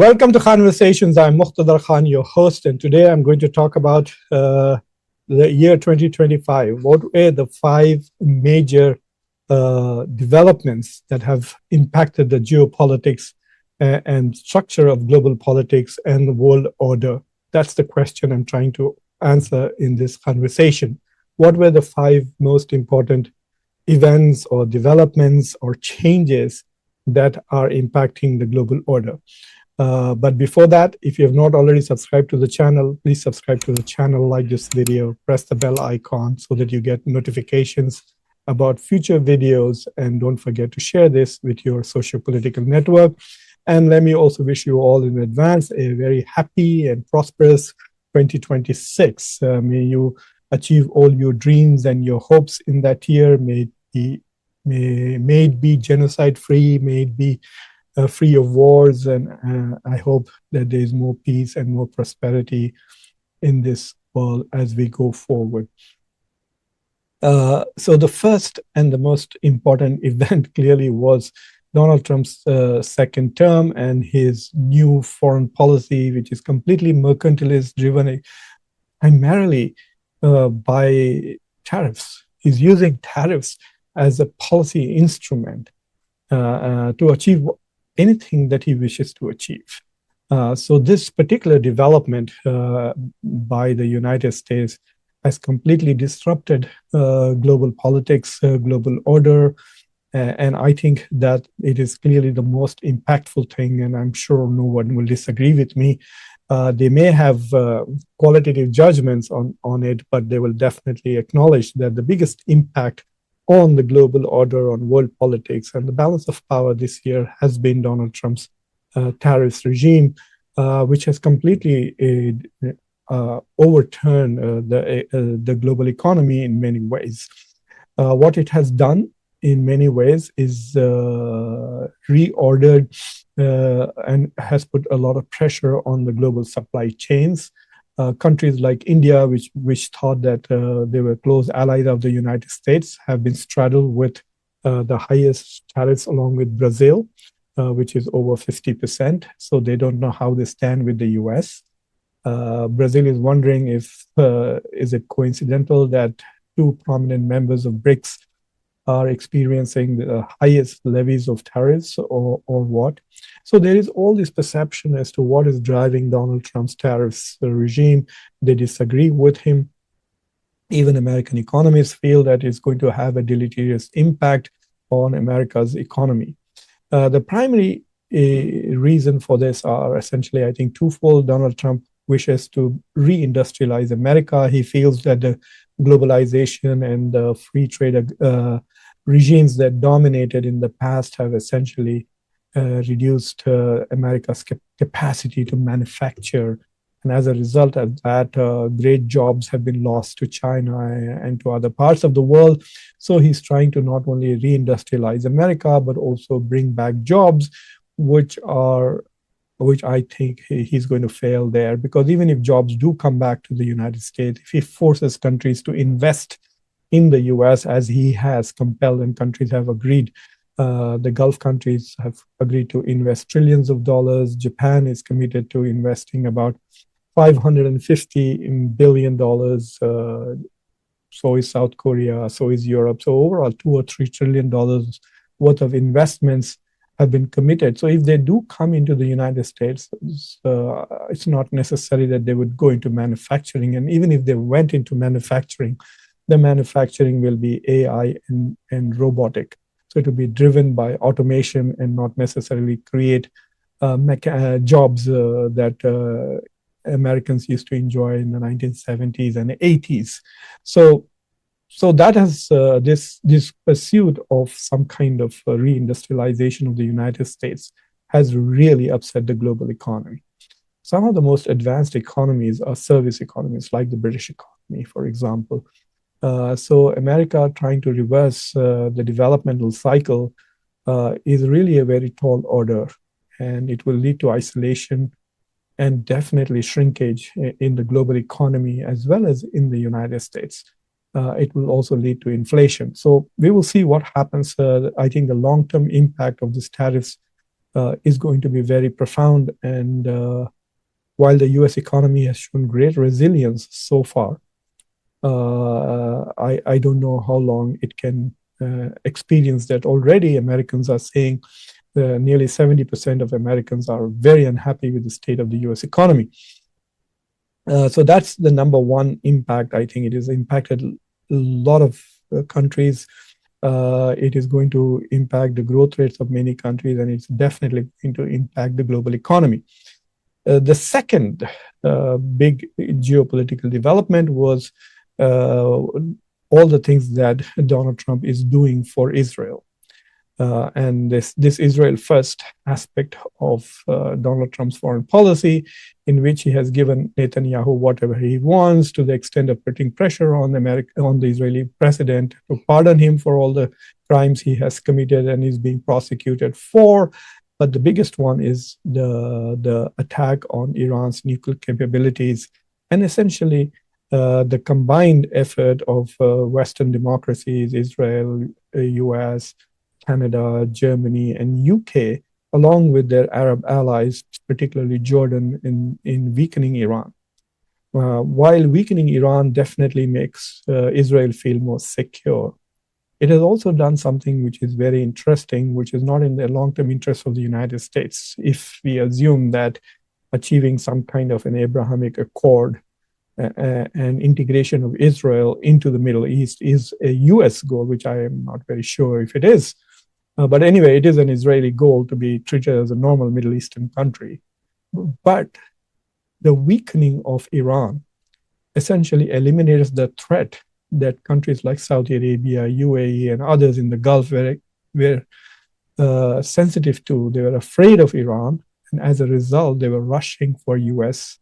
Welcome to Conversations. I'm Muqtadar Khan, your host, and today I'm going to talk about the year 2025. What are the five major developments that have impacted the geopolitics and structure of global politics and the world order? That's the question I'm trying to answer in this conversation. What were the five most important events or developments or changes that are impacting the global order? But before that, if you have not already subscribed to the channel, please subscribe to the channel, like this video, press the bell icon so that you get notifications about future videos, and don't forget to share this with your socio-political network. And let me also wish you all in advance a very happy and prosperous 2026. May you achieve all your dreams and your hopes in that year. May it be genocide-free, may it be free of wars, and I hope that there is more peace and more prosperity in this world as we go forward. So the first and the most important event clearly was Donald Trump's second term and his new foreign policy, which is completely mercantilist, driven primarily by tariffs. He's using tariffs as a policy instrument to achieve anything that he wishes to achieve. So this particular development by the United States has completely disrupted global politics, global order, and I think that it is clearly the most impactful thing, and I'm sure no one will disagree with me. They may have qualitative judgments on it, but they will definitely acknowledge that the biggest impact on the global order, on world politics, and the balance of power this year has been Donald Trump's tariffs regime, which has completely overturned the global economy in many ways. What it has done in many ways is reordered and has put a lot of pressure on the global supply chains. Countries like India, which thought that they were close allies of the United States, have been straddled with the highest tariffs, along with Brazil, which is over 50%. So they don't know how they stand with the US. Brazil is wondering if is it coincidental that two prominent members of BRICS are experiencing the highest levies of tariffs, or what. So there is all this perception as to what is driving Donald Trump's tariffs regime. They disagree with him. Even American economists feel that it's going to have a deleterious impact on America's economy. The primary reason for this are essentially, I think, twofold. Donald Trump wishes to reindustrialize America. He feels that the globalization and the free trade regimes that dominated in the past have essentially reduced America's capacity to manufacture. And as a result of that, great jobs have been lost to China and to other parts of the world. So he's trying to not only reindustrialize America, but also bring back jobs, which I think he's going to fail there. Because even if jobs do come back to the United States, if he forces countries to invest in the US, as he has compelled and countries have agreed, the Gulf countries have agreed to invest trillions of dollars. Japan is committed to investing about $550 billion. So is South Korea, so is Europe. So overall, $2 or $3 trillion worth of investments have been committed. So if they do come into the United States, it's not necessary that they would go into manufacturing. And even if they went into manufacturing, the manufacturing will be AI and robotic. So it will be driven by automation and not necessarily create jobs that Americans used to enjoy in the 1970s and 80s. So that has this pursuit of some kind of reindustrialization of the United States has really upset the global economy. Some of the most advanced economies are service economies, like the British economy, for example. So America trying to reverse the developmental cycle is really a very tall order, and it will lead to isolation and definitely shrinkage in the global economy as well as in the United States. It will also lead to inflation. So we will see what happens. I think the long-term impact of these tariffs is going to be very profound. And while the US economy has shown great resilience so far, I don't know how long it can experience that. Already, Americans are saying nearly 70% of Americans are very unhappy with the state of the US economy. So that's the number one impact. I think it has impacted a lot of countries. It is going to impact the growth rates of many countries, and it's definitely going to impact the global economy. The second big geopolitical development was all the things that Donald Trump is doing for Israel. And this Israel first aspect of Donald Trump's foreign policy, in which he has given Netanyahu whatever he wants, to the extent of putting pressure on the Israeli president to pardon him for all the crimes he has committed and is being prosecuted for. But the biggest one is the attack on Iran's nuclear capabilities, and essentially the combined effort of Western democracies, Israel, US, Canada, Germany, and UK, along with their Arab allies, particularly Jordan, in weakening Iran. While weakening Iran definitely makes Israel feel more secure, it has also done something which is very interesting, which is not in the long-term interest of the United States. If we assume that achieving some kind of an Abrahamic Accord and integration of Israel into the Middle East is a US goal, which I am not very sure if it is. But anyway, it is an Israeli goal to be treated as a normal Middle Eastern country. But the weakening of Iran essentially eliminates the threat that countries like Saudi Arabia, UAE, and others in the Gulf were sensitive to. They were afraid of Iran, and as a result, they were rushing for US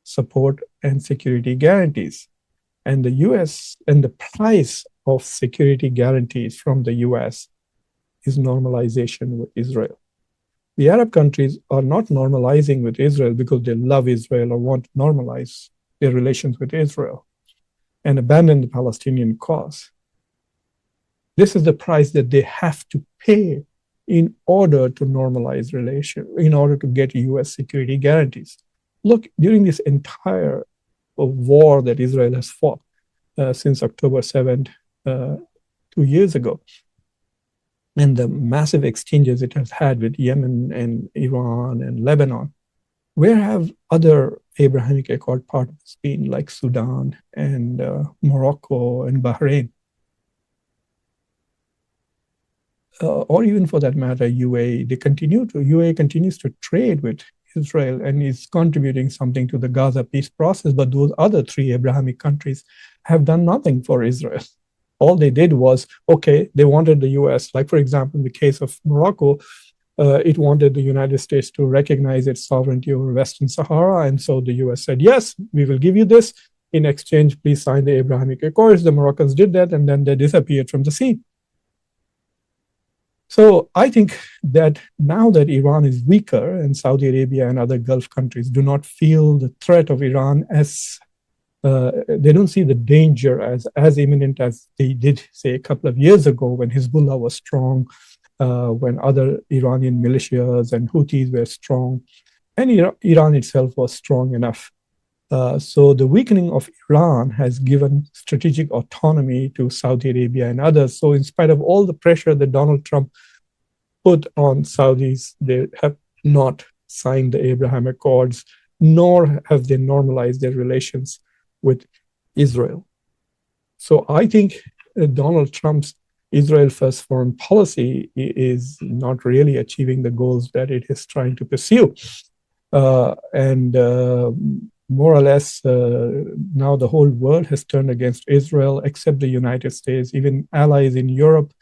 support and security guarantees. And the US and the price of security guarantees from the US is normalization with Israel. The Arab countries are not normalizing with Israel because they love Israel or want to normalize their relations with Israel and abandon the Palestinian cause. This is the price that they have to pay in order to normalize relations, in order to get US security guarantees. Look, during this entire war that Israel has fought since October 7th, 2 years ago, and the massive exchanges it has had with Yemen and Iran and Lebanon, where have other Abrahamic Accord partners been, like Sudan and Morocco and Bahrain? Or even for that matter, UAE. UAE continues to trade with Israel and is contributing something to the Gaza peace process, but those other three Abrahamic countries have done nothing for Israel. All they did was, okay, they wanted the US, like for example, in the case of Morocco, it wanted the United States to recognize its sovereignty over Western Sahara. And so the US said, yes, we will give you this. In exchange, please sign the Abrahamic Accords. The Moroccans did that, and then they disappeared from the scene. So I think that now that Iran is weaker and Saudi Arabia and other Gulf countries do not feel the threat of Iran as they don't see the danger as imminent as they did, say, a couple of years ago when Hezbollah was strong, when other Iranian militias and Houthis were strong, and Iran itself was strong enough. So the weakening of Iran has given strategic autonomy to Saudi Arabia and others. So in spite of all the pressure that Donald Trump put on Saudis, they have not signed the Abraham Accords, nor have they normalized their relations with Israel. So I think Donald Trump's Israel first foreign policy is not really achieving the goals that it is trying to pursue. More or less, now the whole world has turned against Israel, except the United States. Even allies in Europe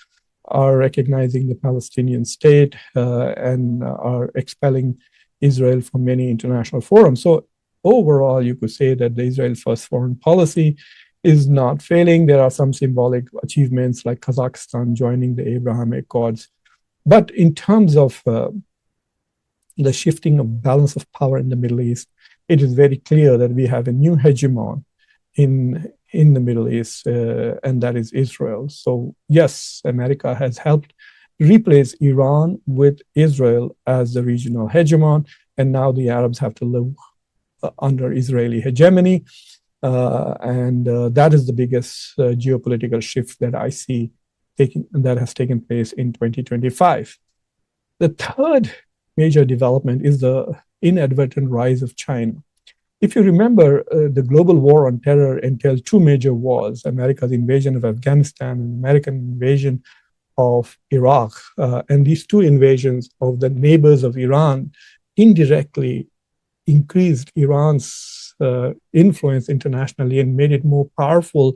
are recognizing the Palestinian state and are expelling Israel from many international forums. So overall, you could say that the Israel first foreign policy is not failing. There are some symbolic achievements like Kazakhstan joining the Abraham Accords. But in terms of the shifting of balance of power in the Middle East, it is very clear that we have a new hegemon in the Middle East, and that is Israel. So yes, America has helped replace Iran with Israel as the regional hegemon. And now the Arabs have to live under Israeli hegemony. And that is the biggest geopolitical shift that I see that has taken place in 2025. The third major development is the inadvertent rise of China. If you remember, the global war on terror entailed two major wars: America's invasion of Afghanistan and American invasion of Iraq. And these two invasions of the neighbors of Iran indirectly increased Iran's influence internationally and made it more powerful.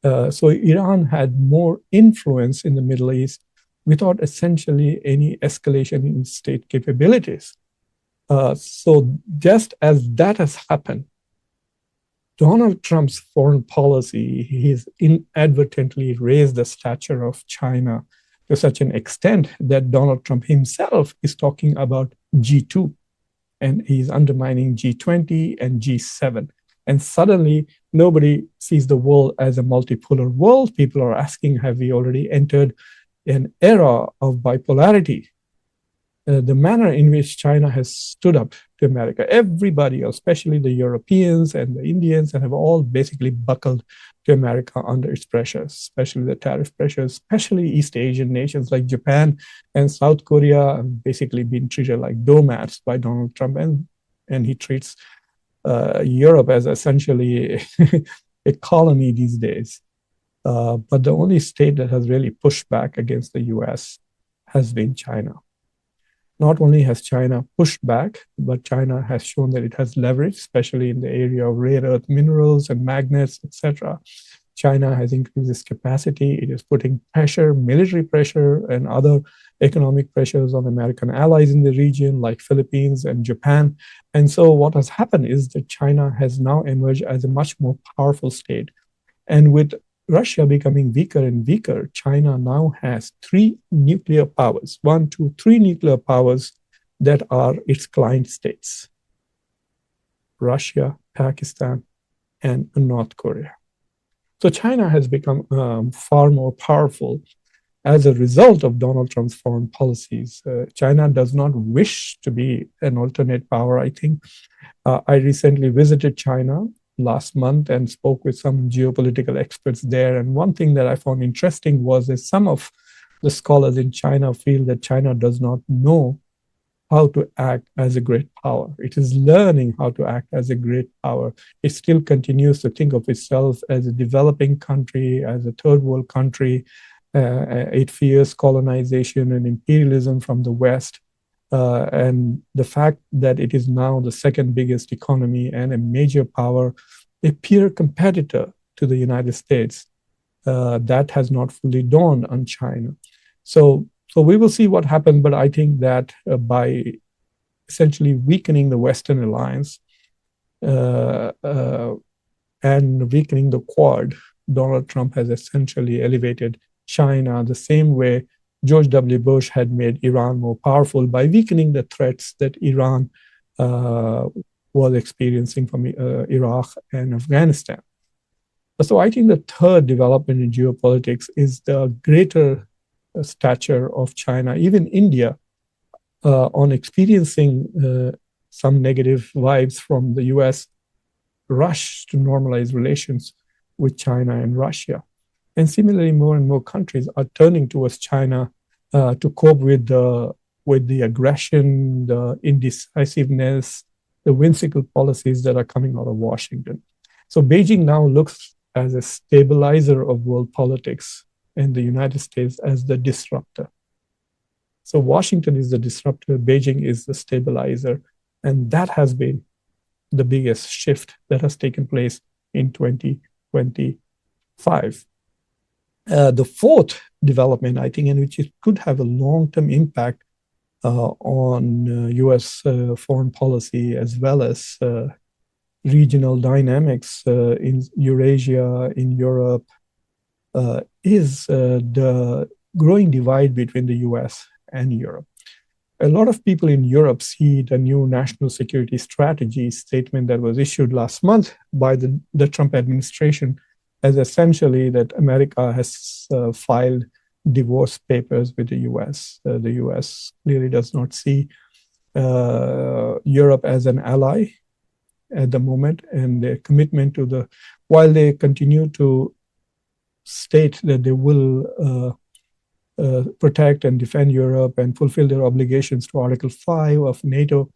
So Iran had more influence in the Middle East without essentially any escalation in state capabilities. So just as that has happened, Donald Trump's foreign policy, he's inadvertently raised the stature of China to such an extent that Donald Trump himself is talking about G2, and he's undermining G20 and G7. And suddenly, nobody sees the world as a multipolar world. People are asking, have we already entered an era of bipolarity? The manner in which China has stood up to America, everybody else, especially the Europeans and the Indians, have all basically buckled to America under its pressures, especially the tariff pressures, especially East Asian nations like Japan and South Korea have basically been treated like doormats by Donald Trump, and he treats Europe as essentially a colony these days. But the only state that has really pushed back against the US has been China. Not only has China pushed back, but China has shown that it has leverage, especially in the area of rare earth minerals and magnets, etc. China has increased its capacity. It is putting pressure, military pressure, and other economic pressures on American allies in the region, like Philippines and Japan. And so what has happened is that China has now emerged as a much more powerful state. And with Russia becoming weaker and weaker, China now has three nuclear powers, three nuclear powers that are its client states: Russia, Pakistan, and North Korea. So China has become far more powerful as a result of Donald Trump's foreign policies. China does not wish to be an alternate power, I think. I recently visited China last month and spoke with some geopolitical experts there. And one thing that I found interesting was that some of the scholars in China feel that China does not know how to act as a great power. It is learning how to act as a great power. It still continues to think of itself as a developing country, as a third world country. It fears colonization and imperialism from the West. And the fact that it is now the second biggest economy and a major power, a peer competitor to the United States, that has not fully dawned on China. So we will see what happens, but I think that by essentially weakening the Western alliance and weakening the Quad, Donald Trump has essentially elevated China the same way George W. Bush had made Iran more powerful by weakening the threats that Iran was experiencing from Iraq and Afghanistan. So I think the third development in geopolitics is the greater stature of China. Even India, on experiencing some negative vibes from the US, rushed to normalize relations with China and Russia. And similarly, more and more countries are turning towards China to cope with the aggression, the indecisiveness, the whimsical policies that are coming out of Washington. So Beijing now looks as a stabilizer of world politics, and the United States as the disruptor. So Washington is the disruptor, Beijing is the stabilizer, and that has been the biggest shift that has taken place in 2025. The fourth development, I think, and which could have a long-term impact on US foreign policy as well as regional dynamics in Eurasia, in Europe, is the growing divide between the US and Europe. A lot of people in Europe see the new national security strategy statement that was issued last month by the Trump administration as essentially that America has filed divorce papers with the US. The US clearly does not see Europe as an ally at the moment, and their commitment to while they continue to state that they will protect and defend Europe and fulfill their obligations to Article 5 of NATO,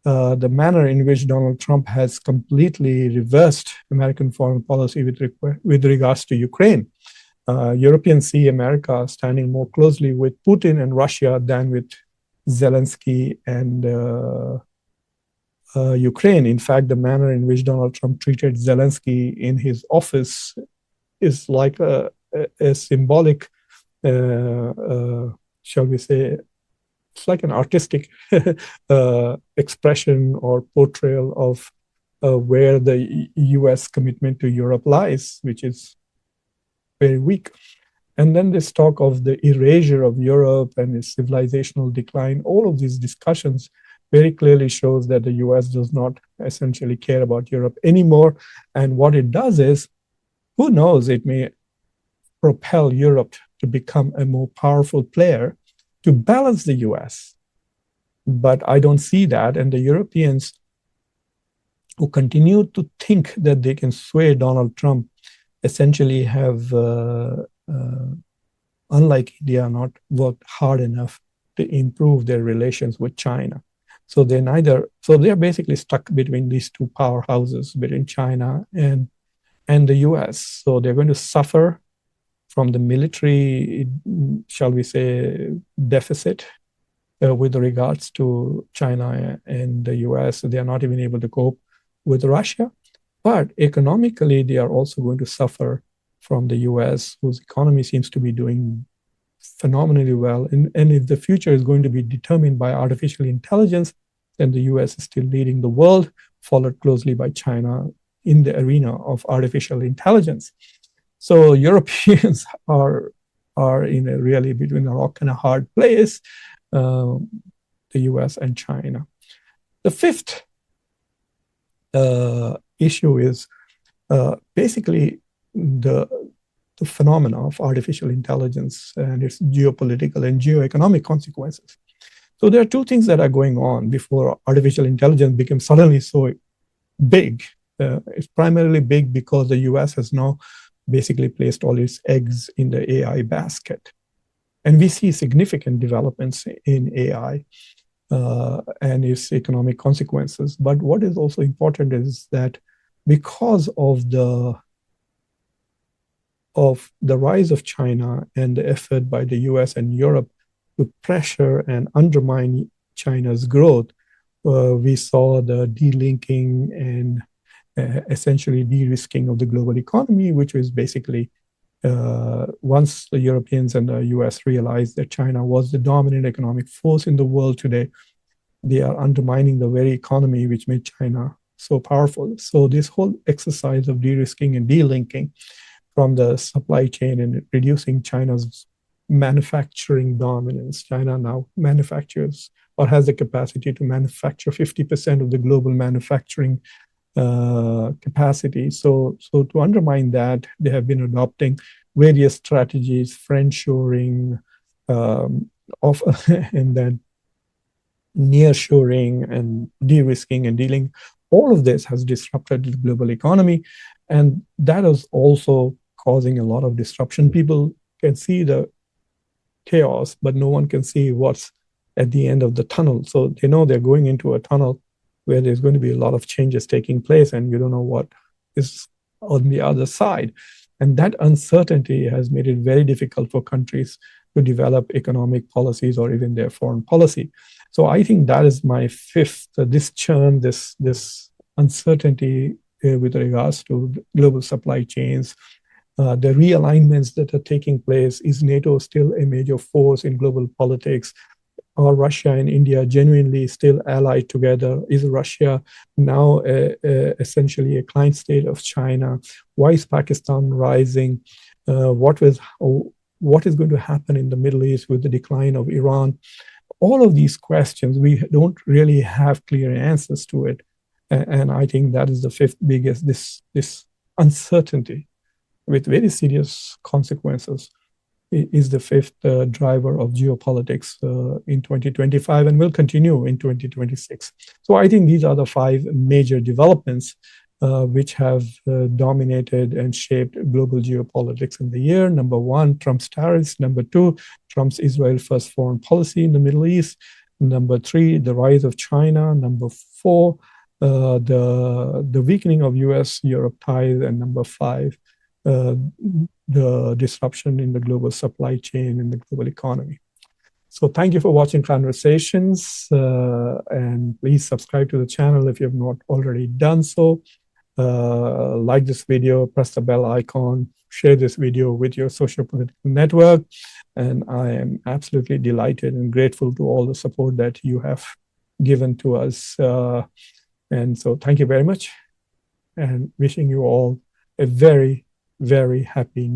the manner in which Donald Trump has completely reversed American foreign policy with regards to Ukraine. Europeans see America standing more closely with Putin and Russia than with Zelensky and Ukraine. In fact, the manner in which Donald Trump treated Zelensky in his office is like a symbolic, shall we say, it's like an artistic expression or portrayal of where the US commitment to Europe lies, which is very weak. And then this talk of the erasure of Europe and its civilizational decline, all of these discussions very clearly shows that the US does not essentially care about Europe anymore. And what it does is, who knows, it may propel Europe to become a more powerful player to balance the US. But I don't see that. And the Europeans who continue to think that they can sway Donald Trump essentially have, unlike India, not worked hard enough to improve their relations with China. So they're basically stuck between these two powerhouses, between China and the US. So they're going to suffer from the military, shall we say, deficit with regards to China and the US. They are not even able to cope with Russia. But economically, they are also going to suffer from the US, whose economy seems to be doing phenomenally well. And if the future is going to be determined by artificial intelligence, then the US is still leading the world, followed closely by China in the arena of artificial intelligence. So Europeans are in a really between a rock and a hard place, the US and China. The fifth issue is basically the phenomena of artificial intelligence and its geopolitical and geoeconomic consequences. So there are two things that are going on before artificial intelligence becomes suddenly so big. It's primarily big because the US has now basically placed all its eggs in the AI basket. And we see significant developments in AI and its economic consequences. But what is also important is that because of the rise of China and the effort by the US and Europe to pressure and undermine China's growth, we saw the delinking and essentially de-risking of the global economy, which was basically once the Europeans and the US realized that China was the dominant economic force in the world today, they are undermining the very economy which made China so powerful. So this whole exercise of de-risking and delinking from the supply chain and reducing China's manufacturing dominance. China now manufactures or has the capacity to manufacture 50% of the global manufacturing capacity. So to undermine that, they have been adopting various strategies, friendshoring, and then nearshoring and de-risking and dealing. All of this has disrupted the global economy, and that is also causing a lot of disruption. People can see the chaos, but no one can see what's at the end of the tunnel. So they know they're going into a tunnel where there's going to be a lot of changes taking place, and you don't know what is on the other side. And that uncertainty has made it very difficult for countries to develop economic policies or even their foreign policy. So I think that is my fifth, this churn, this uncertainty with regards to global supply chains, the realignments that are taking place. Is NATO still a major force in global politics? Are Russia and India genuinely still allied together? Is Russia now essentially a client state of China? Why is Pakistan rising? What is going to happen in the Middle East with the decline of Iran? All of these questions, we don't really have clear answers to it. And I think that is the fifth biggest, this uncertainty with very serious consequences is the fifth driver of geopolitics in 2025 and will continue in 2026. So I think these are the five major developments which have dominated and shaped global geopolitics in the year. Number one, Trump's tariffs. Number two, Trump's Israel first foreign policy in the Middle East. Number three, the rise of China. Number four, the weakening of US-Europe ties. And number five, the disruption in the global supply chain and the global economy. So thank you for watching Conversations, and please subscribe to the channel if you have not already done so. Like this video, press the bell icon, share this video with your social political network. And I am absolutely delighted and grateful to all the support that you have given to us. And so thank you very much, and wishing you all a very, very happy